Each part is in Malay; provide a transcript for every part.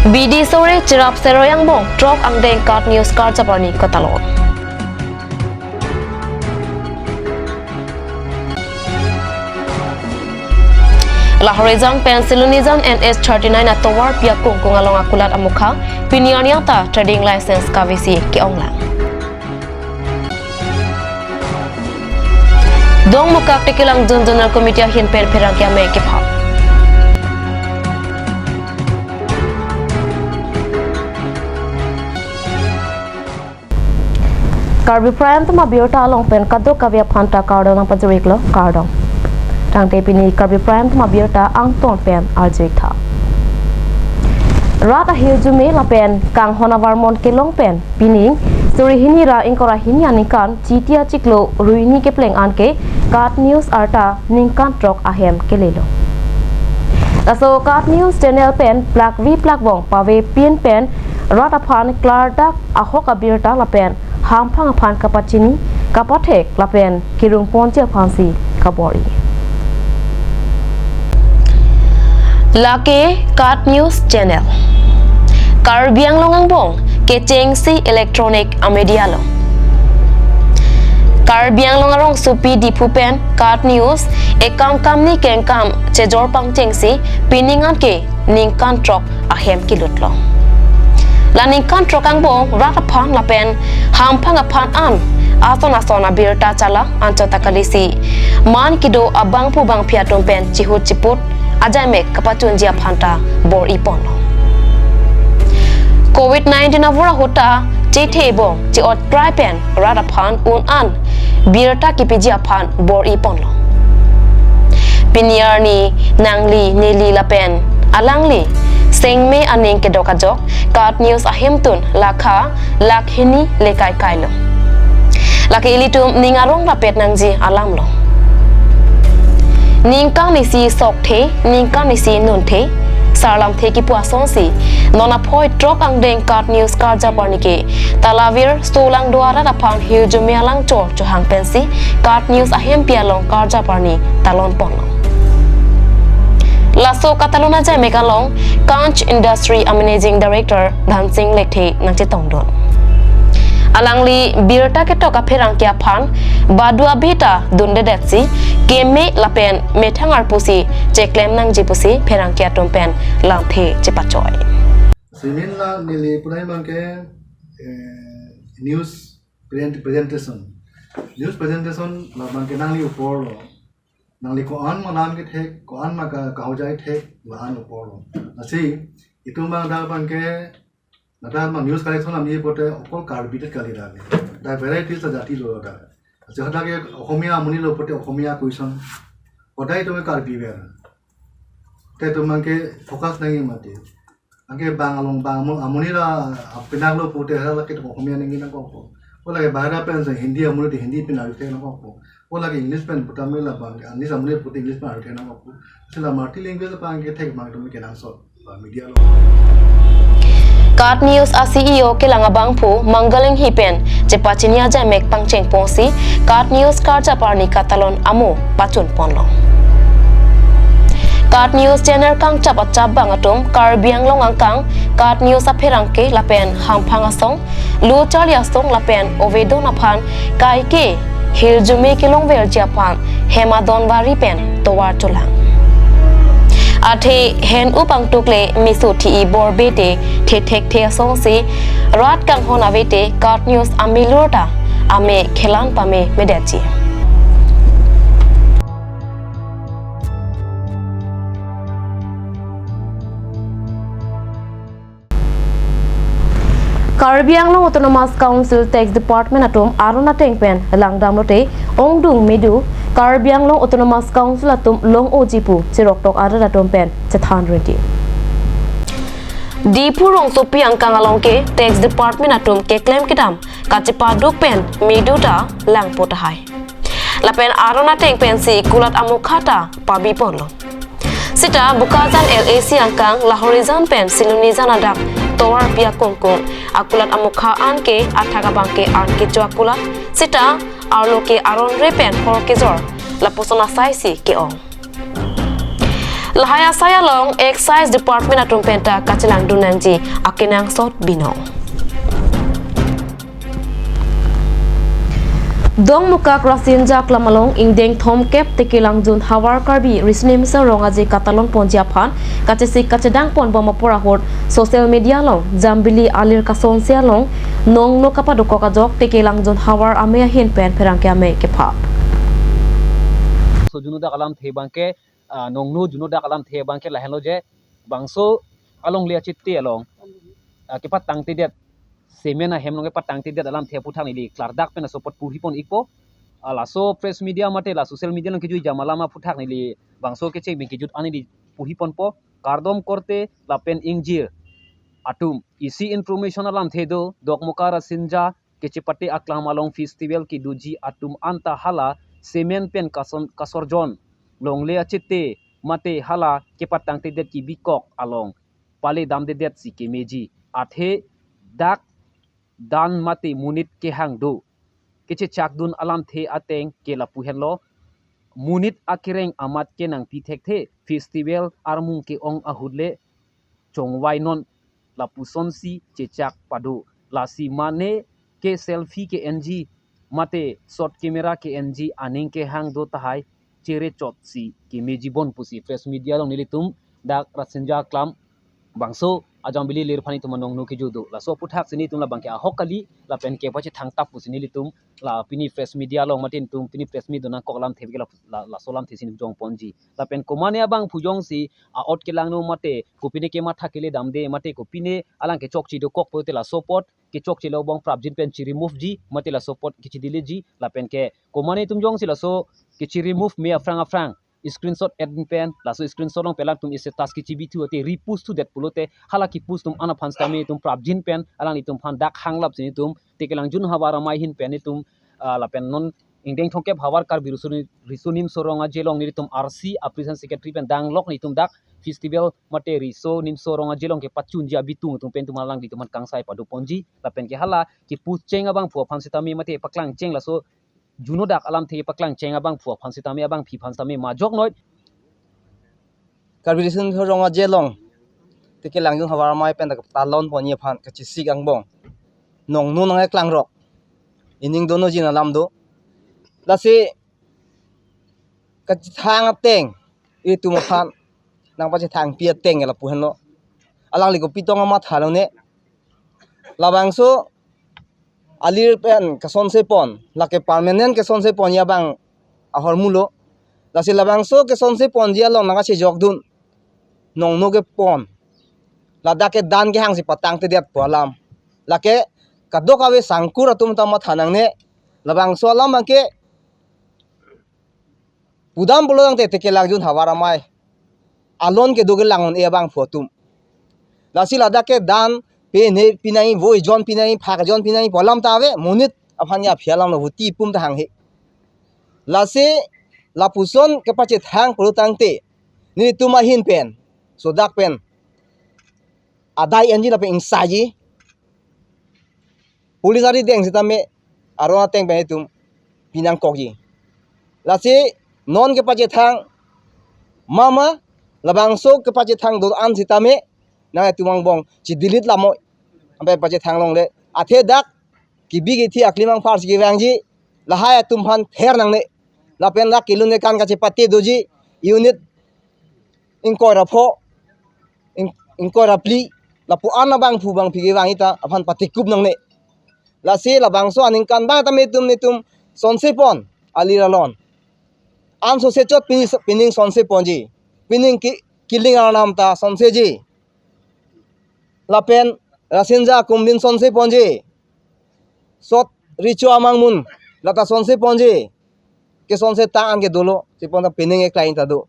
BD sore cirap seroyang bong trok ang deng kat news card Japani Katalon. Lahorizon Pensilunizan NS39 at towar pia kung along akulat amukha pinian yang ta trading license KVC ki onglang. Dong mukak tikilang junjunal komite hin pen perang kya me kipha. Karbi Prime tuma biota long pen kadok kavya phanta kardong ang pajuriklo kardong. Tang tepini Karbi Prime tuma biota ang ton pen arjik tha. Rat ahil jume la pen kang honavarmon kelong pen pining suri hinira ingkora hinyaninkan citia ciklo ruini kepleng anke kat news arta ningkan trok ahem kelelo. Laso kat news channel pen plak vi plak bong pave pin pen rat aphan klardak ahok abirta la pen hamphang aphan kapachini kapathek la pen kirung ponche phansi kabori. Lake kat news channel Karbiang longang bong keceng si elektronik amedia lo. Karbiang longarong supi di pupen kat news ekam kam ni kengkam cejor pang ceng si piningan ke ningkan trok ahem kilut lo. La ningkan trok ang bong ratapang lapen hampang apan an asona birta chala anchota kalisi man kido abang pu bang piatum pen cihut ciput ajai mek kapatun jia phanta bor ipon lo. COVID-19 avura hota chithe bong chi ot try pen rataphan un an birta kipiji aphan bor ipon lo. Piniar ni nangli neli lapen alangli sengme aning kedokajok kat news ahimtun lakha lakhini lekai kailo. Laki ilitum ningarong rapet nangji alam lo. Ningkang nisi sok the, ningkang nisi nun the, sarlam the ki puason si, nona poi trok ang deng kat news card Japani ke, talavir stolang duara rapang hiu jumialang chor johang pensi, kat news ahim pialong card Japani talon ponlo. Laso Catalona jai mekalong, Kanch Industry Managing Director Dhan Singh Lekhe nang chitong don. Alangli birta ke toka pherang kya phan badua beta dunde detsi keme lapen methangar pusi cheklem nang jipusi pherang kya tompen langthe chepachoy. Simin la nili punai mangke news presentation la mangke nangli upor lo nangli ko an manam ke thek ko an ma ka hojai thek la an upor lo asi itu mang dal mangke nada ma news collection ami pote okol carbide kali dale da varieties ta jati lo da jahada ke ohomia amuni lo pote ohomia question odai to me carbibe te to mangke focus nai mate angke bangalong bangmo amuni la pinang lo pote hala ke ohomia ningi na ko ola ke bahara pen se hindi amuni de hindi pin alte na ko ola ke english pen putamela bang ani samune pote english pen alte na ko sila multilingual pa angke thek mang to me kenang so media lo Kat News a CEO kilangabang pu manggaling hipen cepachinia jai mek pangcheng pongsi Kat News card Japani Katalon amu pachun ponlo. Kat News channel kang chapat bang atum Karbiang longang kang Kat News a pherangke lapen hamphang asong lu chali asong lapen ovedo naphan kai ke hiljume kilong ver japan hemadon bari pen towar tulang. Ate hen upang tukle misu ti bor bete the thek the song si rat kang hona bete kat news amilota ame khelan pame medachi Karbi Anglong Autonomous Council Tax Department atum aruna tengpen langdam lote ongdung medu Karbi Anglong Autonomous Council atum long ojipu chiroktok arada tompen chethan renti Dipurong sopiang kangalong ke Tax Department atum ke claim kitam kachipa dukpen medu ta lang potahai lapen aruna tengpen si kulat amukhata pabi ponlo Sita Bukazan LAC angkang Lahorizon pen silunizan adak towar pia kongkong akulat amukha anke athaga bangke anke jo akulat sita arlo ke aron repen hor ke jor laposona saisi ke ong Lahaya saya long excise department atum penta kacilang dunanji akinang sot binong. Dong muka krasin jak lamalong ingdeng thom kep tekilang jun hawar karbi risnim sa rongaji katalon ponjiaphan kacesi kacedang pon bomapura hot social media long jambili alir kason sia long nong no kapadoko kajok tekilang jun hawar amea hin pen perangke ame kepa. So junuda kalam the bangke nongnu junuda kalam the bangke lahelo je bangso along lia chitti along kepat tang tidet semena hemnong kepat tang tidet alam the puthang ili klardak pena support purhipon ikpo ala so press media mate la social media long kijui jamalama puthak ili bangso ke chek bingkijut ani di purhipon po kardom korte lapen ingjir atum isi information alam the do dokmukara sinja kechipate aklam along festival ki duji atum anta hala semen pen kasorjon longle achite mate hala kepat tang tidet ki bikok along pale dam de det si ke meji athe dak dan mate munit ke hang do keche chakdun alam the ateng ke la puhenlo munit akireng amat ke nang pithek the festival armung ke ong ahudle chongwai non la puson si chechak padu la si mane ke selfie ke NG mate shot camera ke NG aning ke hang do tahai chere chot si ke meji bon pusi press media long nilitum dak rasenja klam bangso ajang bili lirphani tumanong no ke judo la so puthak sini tum la bangke ahokali la pen ke pachi thang tap pusini litum la pini press media long matin tum pini press media na koklam thebge la solam thesin jong ponji la pen komane abang phujong si a ot ke langno mate kopine ke ma thakile damde mate kopine alang ke chokchi do kok pote la support ke chokchi lo bong prabjin pen chi remove ji mate la support ke chi dile ji la pen ke komane tum jong si la so ke chi remove me afrang screenshot admin pen laso screenshot long pelang tum ise task ki bitu ate repost to that pulote halaki post tum ana phans tami tum prabjin pen alang itum phan dak hanglap sini tum tekelang jun hawara mai hin pen itum la pen non ingdeng thongkep hawar kar birusuni risunim soronga jelong ni tum RC appreciation secretary pen dang lok ni tum dak festival mate riso nim soronga jelong ke pachun ja bitu tum pen tum alang di tum kangsai padu ponji la pen ke hala ki post chenga bang phu phan sitami mate paklang cheng laso juno dak alam the paklang chenga bang phu phan sitami abang phi phan sitami ma jok noi Karbidisun ronga jelong tike langjung hawar mai pen tak talon poni phan ka chi sig ang bong nong nu nang eklang rok ining dono jina lam do lasi ka chi thang ateng i tu ma phan nang pa chi thang pi ateng la pu han lo alang li ko pitong ma thalo ne labangso alir pen ka son se pon la ke permanent ke son se pon ya bang ahor mulo lasi labangso ke son se pon dia long nanga chi jok dun nong no ke pon lada ke dan ke hang si patang te diat polam lake kadok awe sangkur atum tama thanang ne labang so lam ke budam bolong te ke lagjun hawara mai alon ke doge langon e bang fotum lasi lada ke dan pe ne pinai voi jon pinai phak jon pinai polam tawe munit aphanya phialam no huti pum ta hang he lasi lapuson ke pache thang prutang te ni tuma hin pen so dak pen adai anji la pe insaji pulisari deng sitame arona teng pe tum pinang kokji lasi non ke pache thang mama labang so ke pache thang do an sitame na tumang bong chi dilit lamo ampe pache thang long le athe dak ki bigi thi aklimang fars ki wangji lahaya tum phan ther nang ne la pen la kilun ne kan ka che patti doji unit inkoi rapho inkoi rapli la pu ana bang phu bang phige wangi ta aphan patikup nang ne la se la bang so aning kan ba ta me tum sonse pon aliralon am so se chot pining sonse ponji pining ki killing anam ta sonse ji la pen rasinja kumdin sonse ponji sot richo amang mun la ta sonse ponji ke sonse ta an ke dolo se pon ta pining e client ta do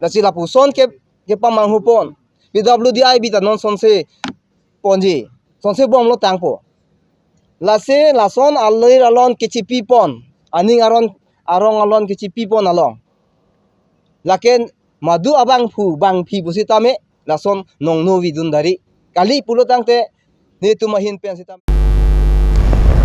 la si la pu son ke pamang hu pon PWDI bi ta non sonse ponji sonse bom lo tang po la se la son aloi alon kichipi pon aning arong alon kichipi pon along laken madu abang phu bang phi busi tame la son nong no wi dun dari kali pulo tangte ne tumahin pen sitam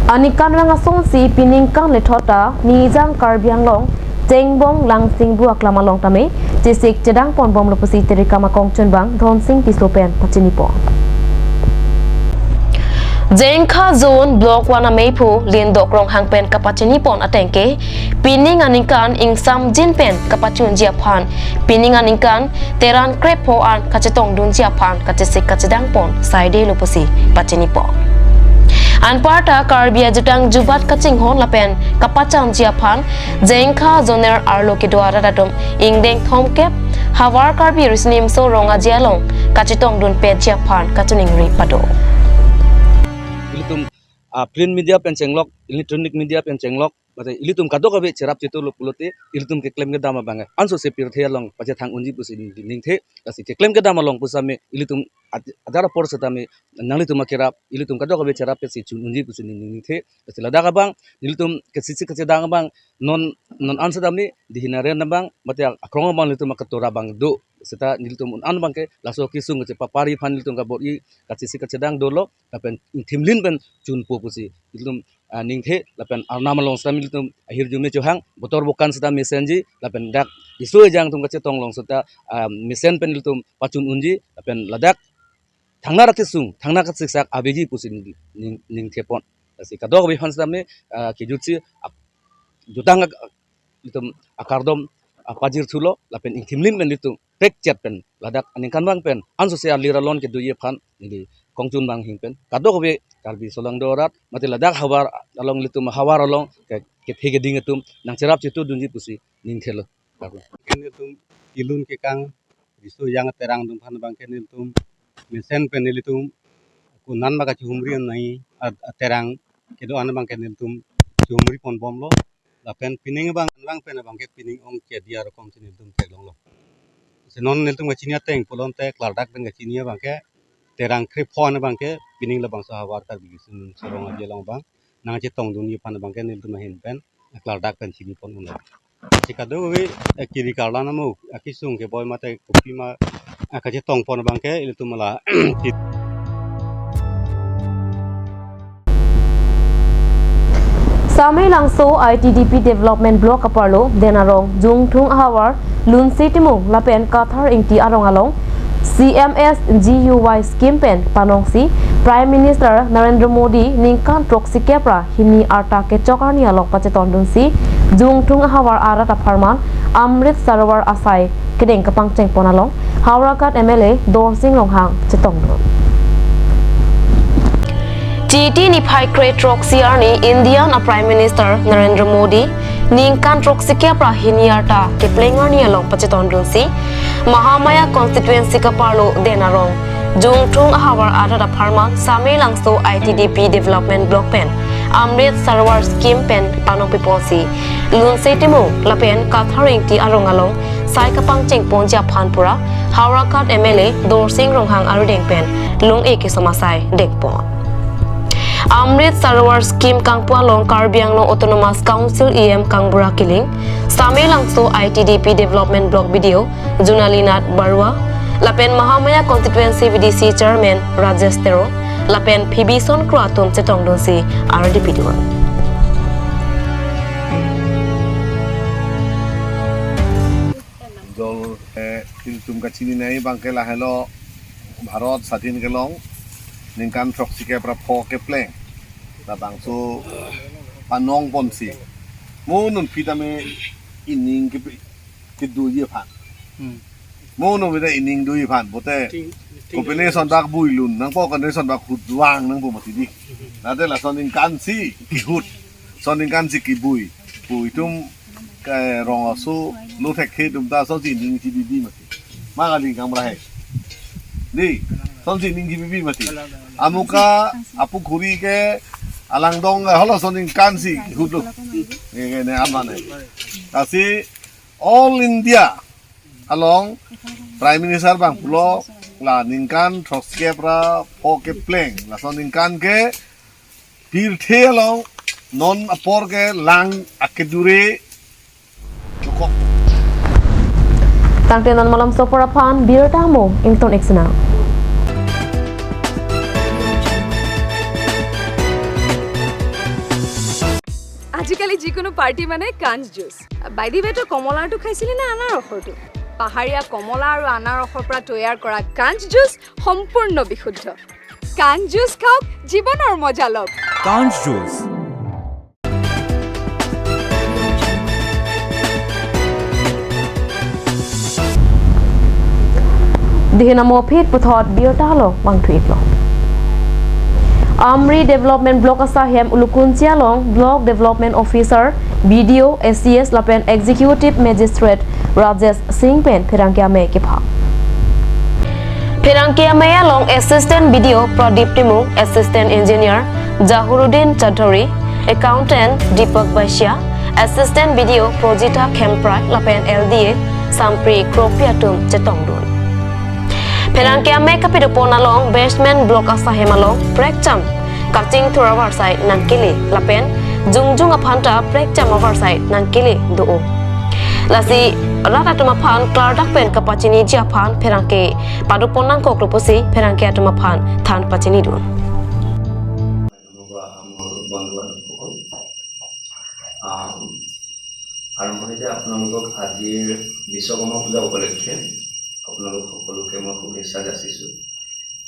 Anikan ranga song si pining kang le thota ni jang karbiang long Jengbong langsing buak lama long tame cisik cedang pon bom lepusi terika makong chunbang thon sing tislopen pacinipo. Jengkha zone block 1 Meipu lin dokrang hangpen kapachinipon atengke pining aningkan ingsam jinpen kapachun jiaphan pining aningkan teran krepo an kacetong dun jiaphan kacesik kacedang pon saide lupusi pachinipo. Anparta karbia jutang jubat kachinghon lapen kapachang jiaphan jengkha zoner arlo ke dwara datum ingdeng thomkep hawar karbi risnim so ronga jialong kacetong dun pe jiaphan kachuning ri pado. Ilitum print media pencenglok, electronic media pencenglok, mate ilitum kadok abe cerap citu lupulote, ilitum ke claim ke dama bangga. Anso se pirthe long pace thang unji pusi ning the, kasi ke claim ke dama long pusame ilitum adara por setame nanglitum kerap, ilitum kadok abe cerap si chun unji pusi ning the, kasi ladaga bang, ilitum ke sisi ke dang bang non ansa damni dihinare bang, mate akrong bang ilitum akatora bang do. Seta nilitum an bangke laso kisung ke papari fan nilitum ka bori ka sisi ka cedang dolo lapen timlin pen chun pusi nilitum ningthe lapen arnama long sta nilitum ahir jume johang botor bukan seta mesenji lapen dak isu jang tum ka cetong long seta mesen pen nilitum pacun unji lapen ladak thangna rakisung thangna ka siksak abeji pusi ningthe pon si ka dog bi fan sta me ki jutsi jutang nilitum akardom apajir thulo lapen timlin pen nilitum pek chat pen ladak aningkan bang pen anso se aliralon ke duye phan ni kongjun bang hing pen kadok be kalbi solang dorat mate ladak hawar along litum hawar along ke phege dingetum nang cerap citu dunji pusi ning thelo Kene tum ilun ke kang risu yang terang dum phan bang kene tum mesen pen tum kunan maka chumri nai terang ke do an bang kene tum chumri pon bom lo la pen pining bang pen bang ke pining ong ke dia rokom sini tum te long lo senon nel tum gachinia teng polon te klardak ben gachinia bang ke terang kripon bang ke pining la bang sa hawar kar bisun sarong aje long bang nang che tong dun pan bang ke nel tum hin pen klardak pen sini pon uno sikado we kiri karla namu akisung ke boy mate kopi ma akaje tong pon bang ke il tum la Samay langso ITDP Development Block Aparlo Denarong Jungthung Hawar Lun Sitimung Lapen Kathar Ingti Arong Along CMS GUY Scheme Pen Panongsi Prime Minister Narendra Modi Ningkan Proxy Kepra Hini Arta ke Chokarni Alok Paceton Dunsi Jungthung Hawar Arat Aparman Amrit Sarawar Asai Kedeng Kapang Cheng Ponalong Hawrakat MLA Dorsing Longhang Chetong Dun GT ni phai create roxy arni Indian Prime Minister Narendra Modi ningkan roxy ke prahiniarta ke plengar ni along pacheton dunsi Mahamaya constituency ka parlo denarong jungthung hawar ada pharman samay langso ITDP development block pen Amrit Sarawar scheme pen panong piponsi lun setimu lapen katharing ti arong along sai kapang chengpon japhanpura Hawrakat MLA Dorsing Ronghang arudeng pen lung eke somasai dekpon Amrit Sarawar Scheme kang pualong Karbiang Long Autonomous Council EM kang Burakiling Samay langso ITDP Development Block Video Junalinat Barwa Lapen Mahamaya Constituency VDC Chairman Rajesh Tero Lapen Phibison Kratum Chetong Donsi RDP Diwan Dol Tiltum Kachini Nai Bangkela Hello Bharat Satin Gelong Ningkan Proxy ke prapo ke pleng la bangso panong ponsi monun pitame ining ke du ye phan monun weda ining du ye phan bote combination dak builun nang po combination dak hudwang nang po mati di nade la sonin kansi ki hud sonin kansi ki bui tum ke rong asu lu thek ke dum ta so ji ning ji bi mati ma ga ling kang bra he di son ji ning ji bi mati amuka apu khuri ke alang dong holo soning kansi huduk ne amane kasi all India along Prime Minister bang pulo la ningkan troske pra poke pleng la soning kan ke pirthe along non apor ke lang akedure cukup Tangtenan malam soporapan bir tamu ington eksena আজিকালি আজিকালি যিকোনো পাৰ্টি মানে কাঞ্জ জুচ বাইদি বেটো কমলাটো খাইছিলি না আনাৰসৰটো পাহাৰীয়া কমলা আৰু আনাৰসৰ পৰা তৈয়াৰ কৰা কাঞ্জ জুচ সম্পূৰ্ণ বিশুদ্ধ কাঞ্জ জুচ খাওক জীৱনৰ মজা লওক Kanj Juice. Dihinamo phit puthot biotalo wang thuik lo. Amri Development Block Asahem Ulukuntia Long Block Development Officer BDO SCS Lapen Executive Magistrate Rajesh Singh Pen Phirangkia me kipha. Phirangkia me along Assistant BDO Pradeep Timung, Assistant Engineer Zahuruddin Chaudhary, Accountant Deepak Baisya, Assistant BDO Projita Khemprat Lapen LDA Sampri Kropiatum Chetongdun. Phirangkia me kapidupon along Basement Block Asahem along Prekcham Kaching Thurawar side Nankili Lapen Jungjung Aphanta Prekcham overside Nankili Duo. Lasi Rata Tumapan Clardak Pen Kapachini Japan Phirangke Paduponang Koklupusi Phirangkia Tumapan Than Pachini Dun. আৰম্ভণিতে আপোনালোকক আজিৰ বিশ্বকৰ্মা পূজা উপলক্ষে আপোনালোক সকলোকে মই শুভেচ্ছা যাচিছোঁ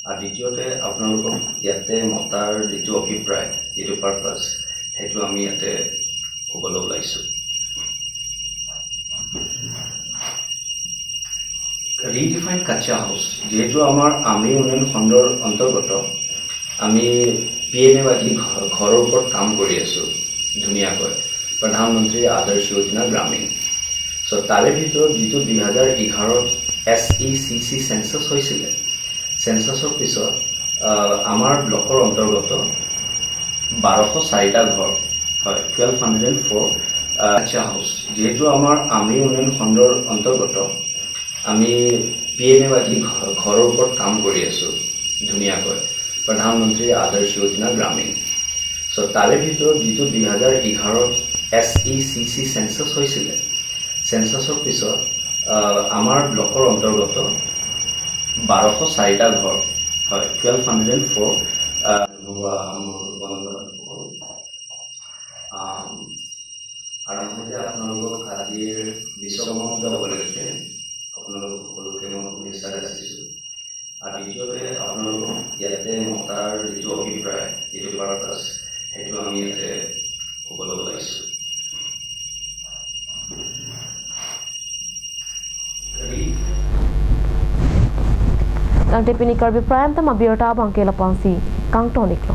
আৰু দ্বিতীয়তে আপোনালোকক ইয়াতে মতাৰ যিটো অভিপ্ৰায় যিটো পাৰপাছ সেইটো আমি ইয়াতে ক'বলৈ ওলাইছোঁ ৰিডিফাইন কাচ্চা হাউচ যিহেতু আমাৰ আমৰি উন্নয়ন খণ্ডৰ অন্তৰ্গত আমি PMAY ঘৰৰ ওপৰত কাম কৰি আছোঁ ধুনীয়াকৈ প্ৰধানমন্ত্ৰী আদৰ্শ যোজনা গ্ৰামীণ চ' তাৰে ভিতৰত যিটো 2011 SECC চেঞ্চাছ হৈছিলে চেঞ্চাছৰ পিছত আমাৰ ব্লকৰ অন্তৰ্গত 1204টা ঘৰ হয় 1204 কাচ্চা হাউচ যিহেতু আমাৰ আমৰি উন্নয়ন খণ্ডৰ অন্তৰ্গত আমি PMAY ঘৰৰ ওপৰত কাম কৰি আছোঁ ধুনীয়াকৈ প্ৰধানমন্ত্ৰী আদৰ্শ যোজনা গ্ৰামীণ চ' তাৰে ভিতৰত যিটো 2011 SECC চেঞ্চাছ হৈছিলে চেঞ্চাছৰ পিছত আমাৰ ব্লকৰ অন্তৰ্গত 1204টা ঘৰ হয় 1204 আৰম্ভণিতে আপোনালোকক আজিৰ বিশ্বকৰ্মা পূজা উপলক্ষে আপোনালোক সকলোকে মই শুভেচ্ছা যাচিছোঁ আৰু দ্বিতীয়তে আপোনালোকক ইয়াতে মতাৰ যিটো অভিপ্ৰায় যিটো পাৰপাছ সেইটো আমি ইয়াতে ক'বলৈ ওলাইছোঁ Ang tipini karbi prime tama biota bangke lapansi kang tonik lo.